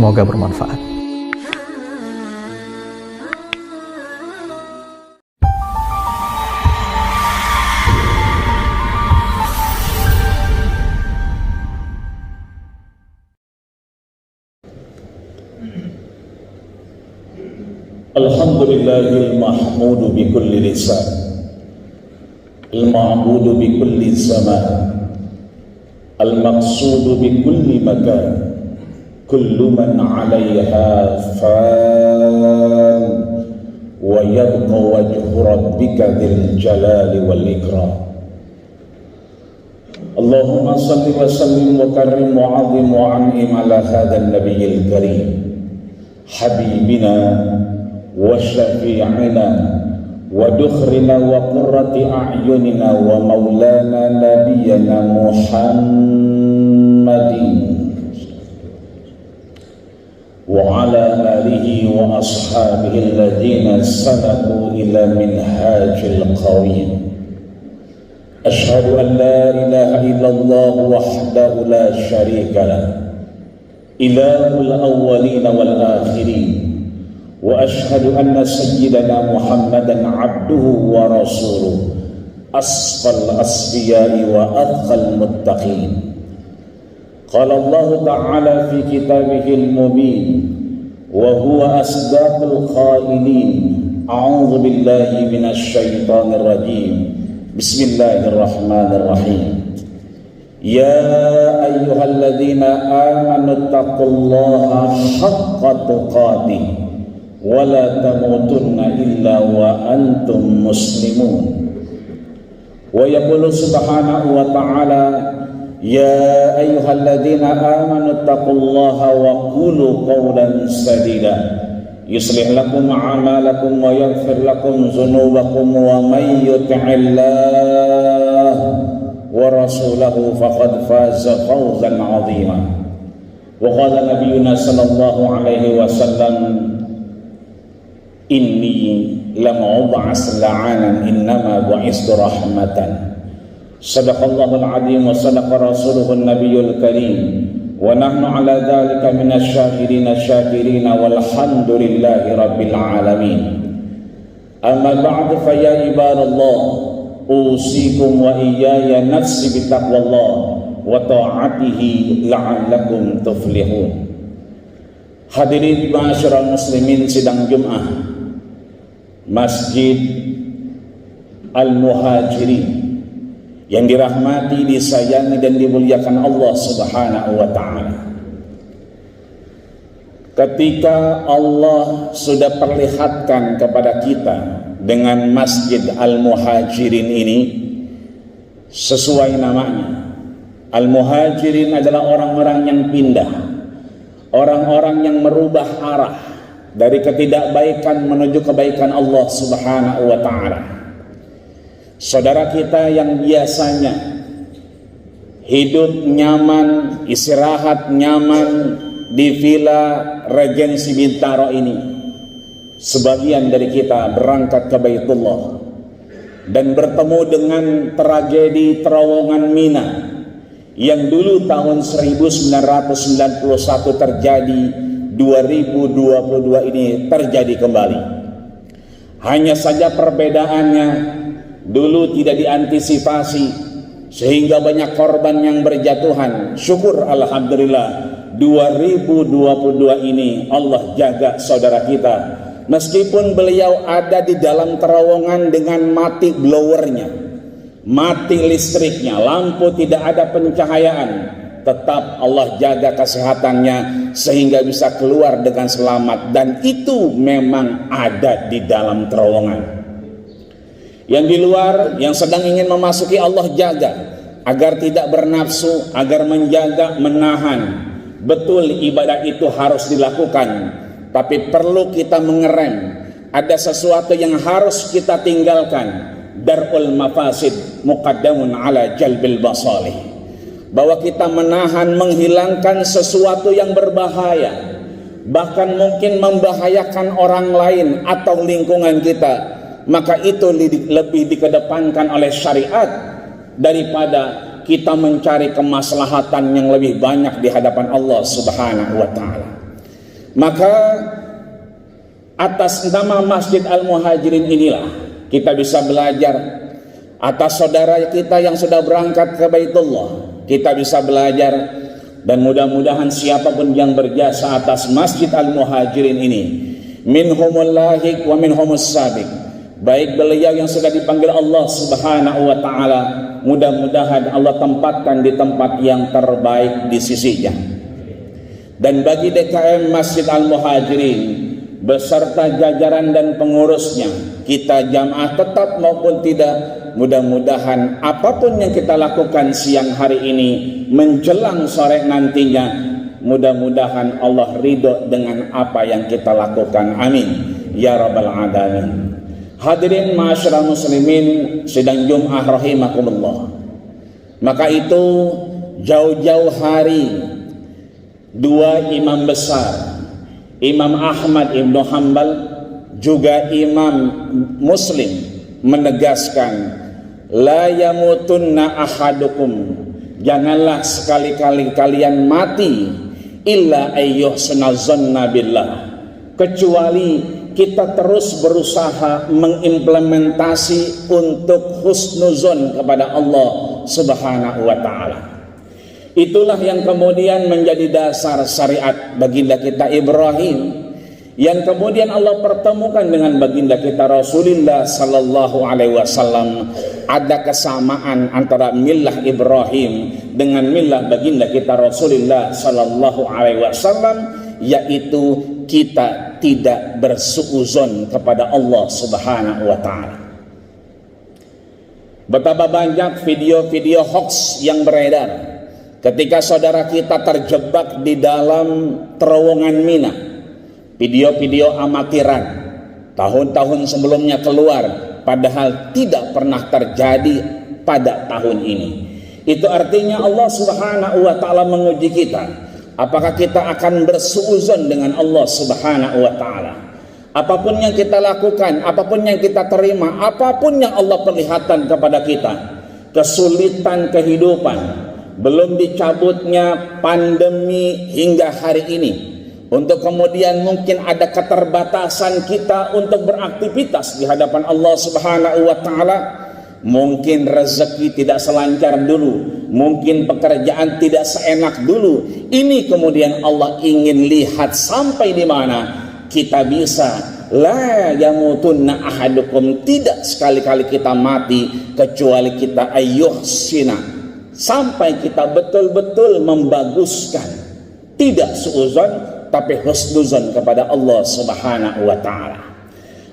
Semoga bermanfaat. Alhamdulillahil mahmudu bi kulli lisan, al-ma'budu bi kulli zaman, al-maqsudu bi kulli makan, kullu man 'alayha fan, wa yabqa wajhu rabbika dzil jalali wal ikram. Allahumma salli wa sallim wa karrim wa 'azim wa an'im ala hadzal nabiyil karim, habibina wa syafi'ina wa dukhrina wa qurrati a'yunina wa maulana nabiyyana Muhammadin wa ala alihi wa ashabihi alladhina salaku ila minhajil qawim. Ashhadu an la ilaha illallah wahdahu la syarika lah, ilahul awwalin wal akhirin, wa ashhadu anna sayyidana Muhammadan abduhu wa rasuluh, asqal asfiyai wa adqal muttaqin. Qala Allah ta'ala fi kitabihil mubin wa huwa asdaqul qailin. A'udzu billahi minasy syaithanir rajim. Bismillahirrahmanirrahim. Ya ayyuhalladzina amanu taqullaha haqqa tuqatih wa la tamutunna illa wa antum muslimun. Wa yaqulu subhanahu wa ta'ala, ya ayyuhalladzina amanu taqullaha wa qulu qawlan sadida yuslih lakum a'malakum wa yaghfir lakum dzunubakum wa may yuti'illah wa rasulahu faqad faza fawzan 'azima. Wa qala nabiyyuna sallallahu alaihi wasallam, inni lam ub'as la'anan innama bu'istu rahmatan. Sadaqallahul azim wa sadaqa rasuluhun nabiyyul karim wa nahnu ala dhalika minasy syakirin walhamdulillahi rabbil alamin. Amma ba'du fa ya ibadallah, usikum wa iyaya nafsi bitaqwallah wa ta'atihi la'allakum tuflihun. Hadirin ma'asyiral muslimin sidang Jumat Masjid Al-Muhajirin yang dirahmati, disayangi dan dimuliakan Allah Subhanahu wa ta'ala. Ketika Allah sudah perlihatkan kepada kita dengan Masjid Al-Muhajirin ini, sesuai namanya, Al-Muhajirin adalah orang-orang yang pindah, orang-orang yang merubah arah dari ketidakbaikan menuju kebaikan Allah Subhanahu wa ta'ala. Saudara kita yang biasanya hidup nyaman, istirahat nyaman di Villa Regensi Bintaro ini, sebagian dari kita berangkat ke Baitullah dan bertemu dengan tragedi terowongan Mina yang dulu tahun 1991 terjadi, 2022 ini terjadi kembali. Hanya saja perbedaannya, dulu tidak diantisipasi sehingga banyak korban yang berjatuhan. Syukur alhamdulillah 2022 ini Allah jaga saudara kita, meskipun beliau ada di dalam terowongan dengan mati blowernya, mati listriknya, lampu tidak ada pencahayaan, tetap Allah jaga kesehatannya sehingga bisa keluar dengan selamat. Dan itu memang ada di dalam terowongan. Yang di luar, yang sedang ingin memasuki, Allah jaga agar tidak bernafsu, agar menjaga, menahan. Betul ibadah itu harus dilakukan, tapi perlu kita mengerem. Ada sesuatu yang harus kita tinggalkan. Darul mafasid muqaddamun ala jalbil basalih. Bahwa kita menahan, menghilangkan sesuatu yang berbahaya, bahkan mungkin membahayakan orang lain atau lingkungan kita, maka itu lebih dikedepankan oleh syariat daripada kita mencari kemaslahatan yang lebih banyak di hadapan Allah Subhanahu wa ta'ala. Maka atas nama Masjid Al-Muhajirin inilah kita bisa belajar, atas saudara kita yang sudah berangkat ke Baitullah kita bisa belajar, dan mudah-mudahan siapapun yang berjasa atas Masjid Al-Muhajirin ini, minhumul lahiq wa minhumus sabiq, baik beliau yang sudah dipanggil Allah Subhanahu wa ta'ala, mudah-mudahan Allah tempatkan di tempat yang terbaik di sisinya. Dan bagi DKM Masjid Al-Muhajirin beserta jajaran dan pengurusnya, kita jamaah tetap maupun tidak, mudah-mudahan apapun yang kita lakukan siang hari ini menjelang sore nantinya, mudah-mudahan Allah ridho dengan apa yang kita lakukan. Amin ya rabbal alamin. Hadirin ma'asyiral muslimin sidang Jumat rahimakumullah. Maka itu jauh-jauh hari dua imam besar, Imam Ahmad Ibnu Hanbal juga Imam Muslim menegaskan, la yamutunna ahadukum, janganlah sekali-kali kalian mati illa ayyuhsina dzanna billah, kecuali kita terus berusaha mengimplementasi untuk husnuzon kepada Allah Subhanahu wa ta'ala. Itulah yang kemudian menjadi dasar syariat baginda kita Ibrahim, yang kemudian Allah pertemukan dengan baginda kita Rasulullah sallallahu alaihi wasallam. Ada kesamaan antara millah Ibrahim dengan millah baginda kita Rasulullah sallallahu alaihi wasallam, yaitu kita tidak bersuuzon kepada Allah Subhanahu wa ta'ala. Betapa banyak video-video hoax yang beredar ketika saudara kita terjebak di dalam terowongan Mina. Video-video amatiran tahun-tahun sebelumnya keluar, padahal tidak pernah terjadi pada tahun ini. Itu artinya Allah Subhanahu wa ta'ala menguji kita, apakah kita akan bersuuzon dengan Allah Subhanahu wa ta'ala. Apapun yang kita lakukan, apapun yang kita terima, apapun yang Allah perlihatkan kepada kita, kesulitan kehidupan, belum dicabutnya pandemi hingga hari ini, untuk kemudian mungkin ada keterbatasan kita untuk beraktivitas di hadapan Allah Subhanahu wa ta'ala. Mungkin rezeki tidak selancar dulu, mungkin pekerjaan tidak seenak dulu. Ini kemudian Allah ingin lihat sampai di mana kita bisa la yamutunna ahadukum, tidak sekali-kali kita mati kecuali kita ayyuhsina, sampai kita betul-betul membaguskan, tidak suuzon tapi husnuzon kepada Allah Subhanahu wa ta'ala.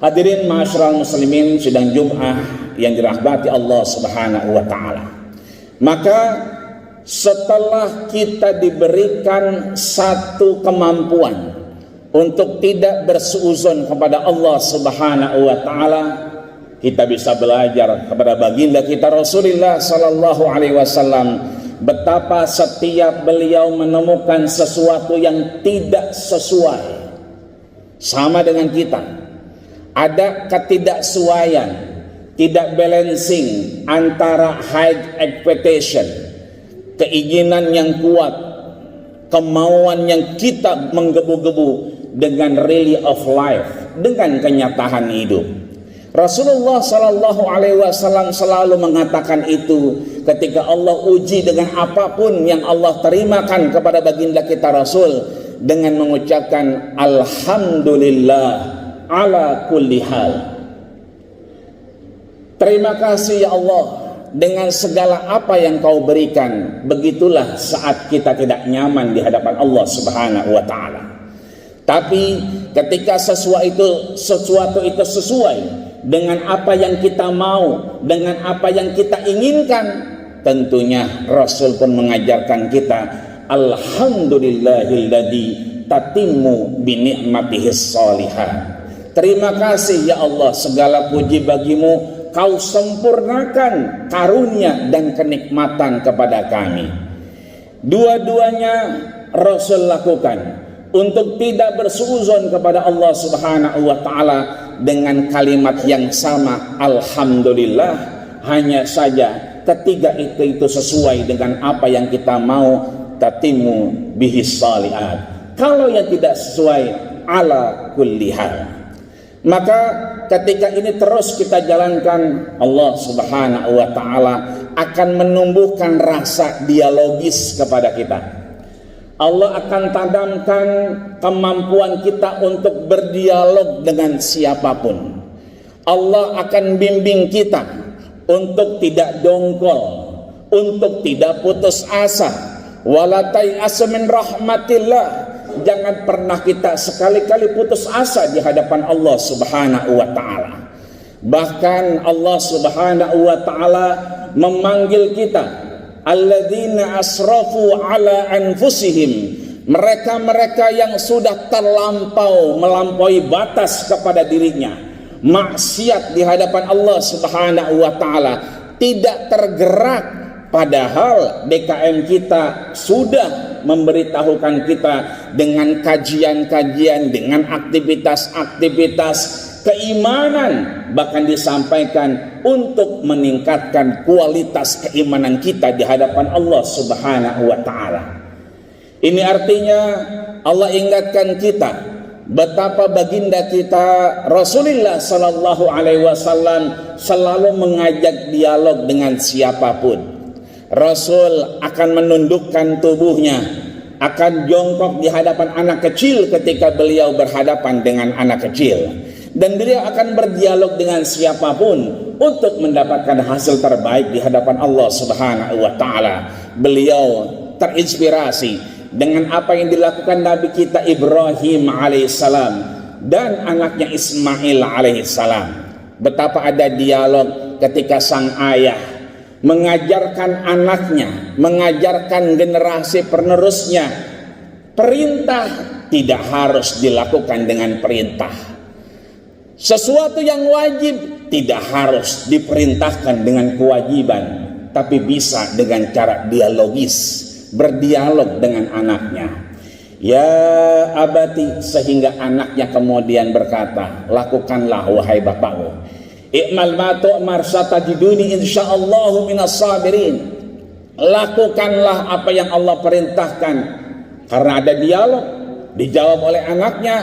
Hadirin ma'asyiral muslimin sidang Jumat yang dirahmati Allah Subhanahu wa ta'ala. Maka setelah kita diberikan satu kemampuan untuk tidak bersuuzon kepada Allah Subhanahu wa ta'ala, kita bisa belajar kepada baginda kita Rasulullah sallallahu alaihi wasallam, betapa setiap beliau menemukan sesuatu yang tidak sesuai sama dengan kita. Ada ketidaksesuaian, tidak balancing antara high expectation, keinginan yang kuat, kemauan yang kita menggebu-gebu dengan reality of life, dengan kenyataan hidup. Rasulullah sallallahu alaihi wasallam selalu mengatakan itu ketika Allah uji dengan apapun yang Allah terimakan kepada baginda kita Rasul, dengan mengucapkan alhamdulillah ala kulli hal. Terima kasih ya Allah dengan segala apa yang kau berikan. Begitulah saat kita tidak nyaman di hadapan Allah Subhanahu wa ta'ala. Tapi ketika sesuatu itu sesuai dengan apa yang kita mau, dengan apa yang kita inginkan, tentunya Rasul pun mengajarkan kita alhamdulillahilladzi tatimmu bi ni'matihis shalihah. Terima kasih ya Allah, segala puji bagimu, kau sempurnakan karunia dan kenikmatan kepada kami. Dua-duanya Rasul lakukan untuk tidak bersuuzon kepada Allah Subhanahu wa ta'ala dengan kalimat yang sama, alhamdulillah. Hanya saja ketiga itu sesuai dengan apa yang kita mau, tatimu bihis shalihat, Kalau yang tidak sesuai, ala kulli hal. Maka ketika ini terus kita jalankan, Allah Subhanahu wa ta'ala akan menumbuhkan rasa dialogis kepada kita. Allah akan tanamkan kemampuan kita untuk berdialog dengan siapapun. Allah akan bimbing kita untuk tidak dongkol, untuk tidak putus asa. Wala tai'asu min rahmatillah. Jangan pernah kita sekali-kali putus asa di hadapan Allah Subhanahu wa ta'ala. Bahkan Allah Subhanahu wa ta'ala memanggil kita, alladzina asrafu ala anfusihim, mereka-mereka yang sudah melampaui batas kepada dirinya, maksiat di hadapan Allah Subhanahu wa ta'ala, tidak tergerak, padahal DKM kita sudah memberitahukan kita dengan kajian-kajian, dengan aktivitas-aktivitas keimanan, bahkan disampaikan untuk meningkatkan kualitas keimanan kita di hadapan Allah Subhanahu wa ta'ala. Ini artinya Allah ingatkan kita betapa baginda kita Rasulullah sallallahu alaihi wasallam selalu mengajak dialog dengan siapapun. Rasul akan menundukkan tubuhnya, akan jongkok di hadapan anak kecil ketika beliau berhadapan dengan anak kecil, dan beliau akan berdialog dengan siapapun untuk mendapatkan hasil terbaik di hadapan Allah Subhanahu wa ta'ala. Beliau terinspirasi dengan apa yang dilakukan Nabi kita Ibrahim alaihissalam dan anaknya Ismail alaihissalam. Betapa ada dialog ketika sang ayah mengajarkan anaknya, mengajarkan generasi penerusnya, perintah tidak harus dilakukan dengan perintah. Sesuatu yang wajib tidak harus diperintahkan dengan kewajiban, tapi bisa dengan cara dialogis, berdialog dengan anaknya. Ya abati, sehingga anaknya kemudian berkata, lakukanlah wahai bapakku, i'mal ma tu'mar satajiduni insyaallahu minas sabirin. Lakukanlah apa yang Allah perintahkan. Karena ada dialog, dijawab oleh anaknya,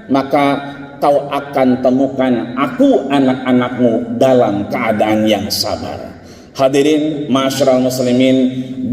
maka kau akan temukan aku anak-anakmu dalam keadaan yang sabar. Hadirin ma'asyiral muslimin,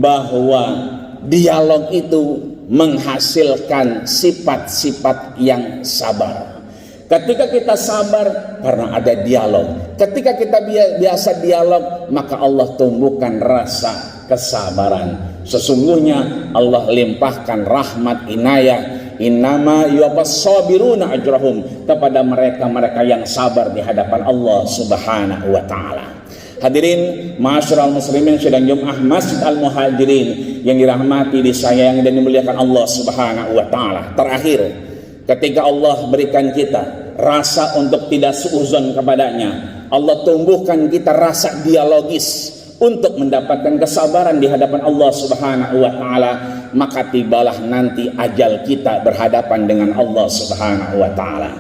bahwa dialog itu menghasilkan sifat-sifat yang sabar. Ketika kita sabar karena ada dialog, ketika kita biasa dialog, maka Allah tumbuhkan rasa kesabaran. Sesungguhnya Allah limpahkan rahmat inayah, innama yuwaffas sabiruna ajrahum, kepada mereka-mereka yang sabar di hadapan Allah Subhanahu wa ta'ala. Hadirin ma'asyiral muslimin sidang Jumat Masjid Al-Muhajirin yang dirahmati, disayangi dan dimuliakan Allah Subhanahu wa ta'ala. Terakhir, ketika Allah berikan kita rasa untuk tidak suuzon kepadanya, Allah tumbuhkan kita rasa dialogis untuk mendapatkan kesabaran di hadapan Allah Subhanahu wa ta'ala, maka tibalah nanti ajal kita berhadapan dengan Allah Subhanahu wa ta'ala.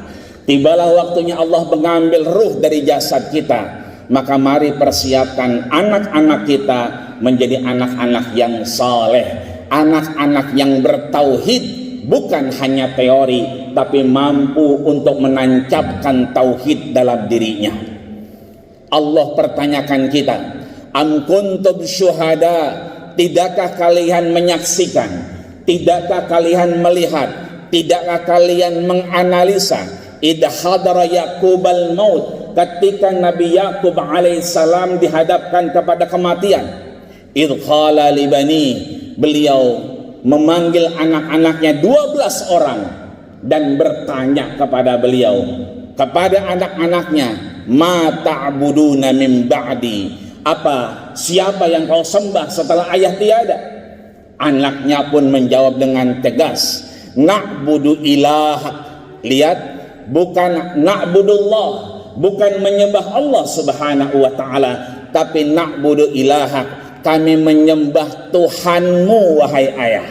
Tibalah waktunya Allah mengambil ruh dari jasad kita, maka mari persiapkan anak-anak kita menjadi anak-anak yang saleh, anak-anak yang bertauhid. Bukan hanya teori, tapi mampu untuk menancapkan tauhid dalam dirinya. Allah pertanyakan kita, am kuntum syuhada, tidakkah kalian menyaksikan, tidakkah kalian melihat, tidakkah kalian menganalisa idh hadara Yaqubal maut, ketika Nabi Yaqub alaihissalam dihadapkan kepada kematian. Idh qala libani, beliau memanggil anak-anaknya 12 orang dan bertanya kepada beliau, kepada anak-anaknya, ma ta'buduna min ba'di, siapa yang kau sembah setelah ayah tiada? Anaknya pun menjawab dengan tegas, na'budu ilahak. Lihat, bukan na'budullah, bukan menyembah Allah Subhanahu wa ta'ala, tapi na'budu ilahak, kami menyembah Tuhanmu wahai ayah,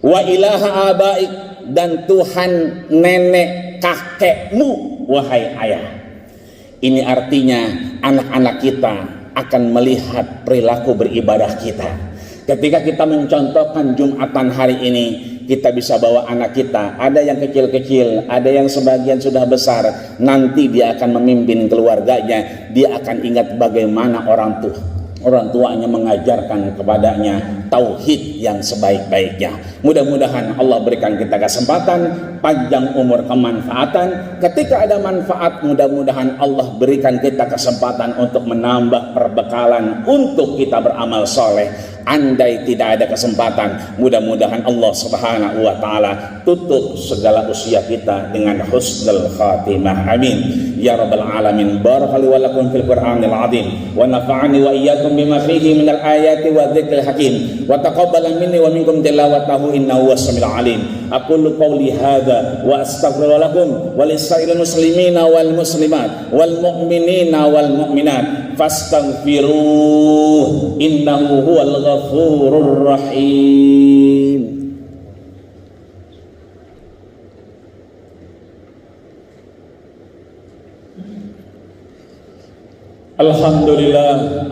wa ilaha abaik, dan Tuhan nenek kakekmu wahai ayah. Ini artinya anak-anak kita akan melihat perilaku beribadah kita. Ketika kita mencontohkan Jumatan hari ini, kita bisa bawa anak kita, ada yang kecil-kecil, ada yang sebagian sudah besar, nanti dia akan memimpin keluarganya, dia akan ingat bagaimana orang tuanya mengajarkan kepadanya tauhid yang sebaik-baiknya. Mudah-mudahan Allah berikan kita kesempatan, panjang umur, kemanfaatan. Ketika ada manfaat, mudah-mudahan Allah berikan kita kesempatan untuk menambah perbekalan untuk kita beramal soleh. Andai tidak ada kesempatan, mudah-mudahan Allah Subhanahu wa taala tutup segala usia kita dengan husnul khatimah. Amin ya rabbal alamin. Barakallahu wa lakum fil Qur'anil azim wa nafa'ani wa iyyakum bima fihi minal ayati wa dzikril hakim wa taqabbala minni wa minkum tilawatahu innahu was-sami'ul alim. Aqulu qawli hadza wa astaghfiru lakum wa lisa'ilil muslimina wal muslimat wal mu'minina wal mu'minat fastaghfiruh innahu huwal ghafurur rahim.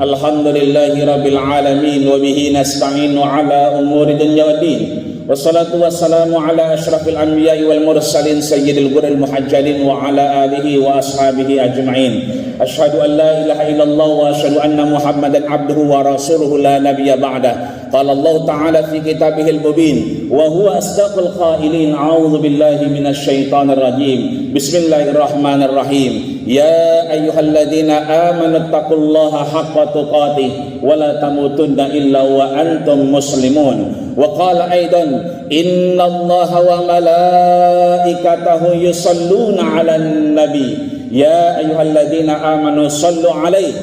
Alhamdulillahi rabbil alamin wa bihi nasta'inu ala umuri dunya waddin. Wassalatu wassalamu ala asyrafil anbiya'i wal mursalin sayyidil ghurril muhajjalin wa ala alihi wa ashabihi ajma'in. Asyhadu an la ilaha illallah wa asyhadu anna Muhammadan abduhu wa rasuluhu la nabiyya ba'dah. Qala Allah ta'ala fi kitabihil mubin wa huwa asdaqul qailin. A'udzu billahi minasy syaithanir rajim. Bismillahirrahmanirrahim. Ya ayyuhalladzina amanu taqullaha haqqa tuqatih wa la tamutunna illa wa antum muslimun. Wa qala aidan innallaha wa malaikatahu yusalluna 'alan nabi. Ya ayyuhalladzina amanu sallu alaihi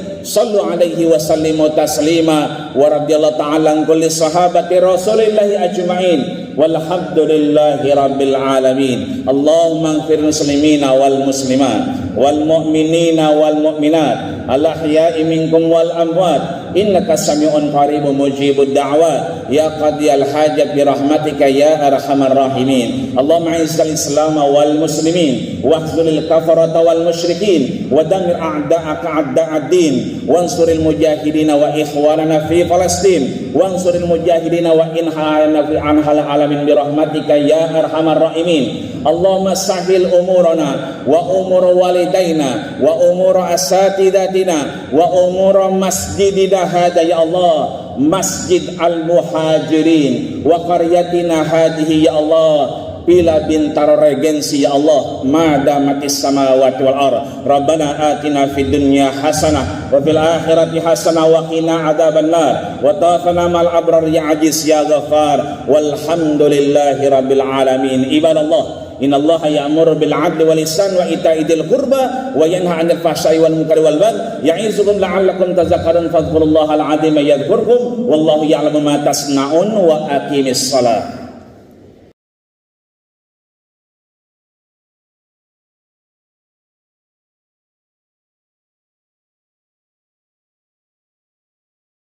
wa sallimu taslima. Wa radhiyallahu ta'ala an kulli sahabati rasulillahi ajma'in walhamdulillahi rabbil alamin. Allahumma ighfir muslimina wal muslimat wal mu'minina wal mu'minat al ahya'i minkum wal amwat innaka sami'un qaribun mujibud da'wat ya qadiyal hajat bi rahmatika ya arhamar rahimin. Allahumma izzil islam wal muslimin wakhzulil kafarata wal musyrikin wa damir a'da'aka a'da'ad-din wansuril mujahidin wa ikhwanana fi Palestin wansuril mujahidin wa inhana fi anhal alamin bi rahmatika ya arhamar rahimin. Allahumma sahil umurana wa umur walidaina wa umur asatidatina wa umur masjidina hada ya Allah, masjid al-muhajirin wa qaryatina hadihi ya Allah bila bintar regensi ya Allah madamatis samawati wal ardh. Rabbana atina fid dunya hasanah wa fil akhirati hasanah wa qina adzabannar wa tawaffana mal abrar ya aziz ya ghafar walhamdulillahi rabbil alamin. Ibadallah, innallaha ya'muru bil 'adli wal ihsani wa ita'i dzil qurba wa yanha 'anil fahsya'i wal munkari wal baghi ya'izukum la'allakum tadhakkarun fadhkurullaha al 'azima yadhkurkum wallahu ya'lamu ma tasna'un wa aqimis shalah.